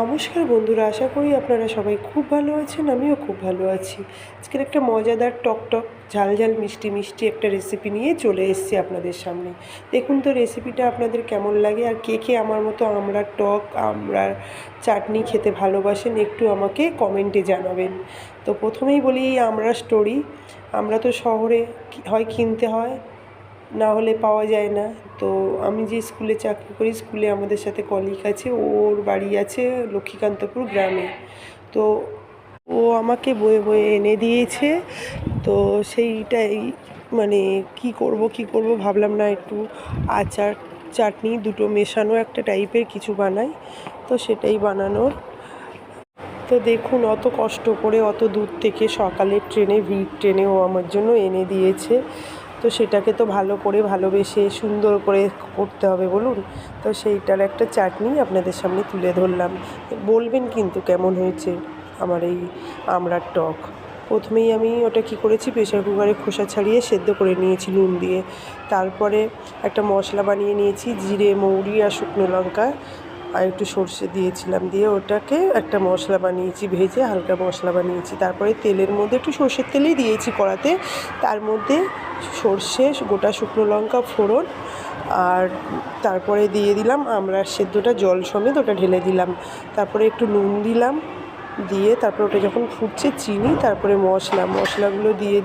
নমস্কার বন্ধুরা, আশা করি আপনারা সবাই খুব ভালো আছেন। আমিও খুব ভালো আছি। আজকের একটা মজাদার টকটক ঝাল ঝাল মিষ্টি মিষ্টি একটা রেসিপি নিয়ে চলে এসেছি আপনাদের সামনে। দেখুন তো রেসিপিটা আপনাদের কেমন লাগে, আর কে কে আমার মতো আমড়ার টক আমড়ার চাটনি খেতে ভালোবাসেন একটু আমাকে কমেন্টে জানাবেন। তো প্রথমেই বলি আমড়ার স্টোরি। আমরা তো শহরে হয় কিনতে হয়, না হলে পাওয়া যায় না। তো আমি যে স্কুলে চাকরি করি, স্কুলে আমাদের সাথে কলিগ আছে, ওর বাড়ি আছে লক্ষ্মীকান্তপুর গ্রামে। তো ও আমাকে বয়ে বয়ে এনে দিয়েছে। তো সেইটাই মানে কি করব ভাবলাম, না একটু আচার চাটনি দুটো মেশানো একটা টাইপের কিছু বানাই। তো সেটাই বানানোর। তো দেখুন, অত কষ্ট করে অত দূর থেকে সকালের ট্রেনে, ভিড় ট্রেনে ও আমার জন্য এনে দিয়েছে। তো সেটাকে তো ভালো করে ভালোবেসে সুন্দর করে করতে হবে বলুন। তো সেইটার একটা চাটনি আপনাদের সামনে তুলে ধরলাম। বলবেন কিন্তু কেমন হয়েছে আমার এই আমড়ার টক। প্রথমেই আমি ওটা কী করেছি, প্রেসার কুকারে খোসা ছাড়িয়ে সেদ্ধ করে নিয়েছি নুন দিয়ে। তারপরে একটা মশলা বানিয়ে নিয়েছি, জিরে মৌরি আর শুকনো লঙ্কা আর একটু সর্ষে দিয়েছিলাম, দিয়ে ওটাকে একটা মশলা বানিয়েছি, ভেজে হালকা মশলা বানিয়েছি। তারপরে তেলের মধ্যে একটু সর্ষের তেলেই দিয়েছি কড়াতে, তার মধ্যে সর্ষে গোটা শুকনো লঙ্কা ফোড়ন, আর তারপরে দিয়ে দিলাম আমড়ার সেদ্ধটা জল সমেত ওটা ঢেলে দিলাম। তারপরে একটু নুন দিলাম, দিয়ে তারপরে ওটা যখন ফুটছে চিনি, তারপরে মশলাগুলো দিয়ে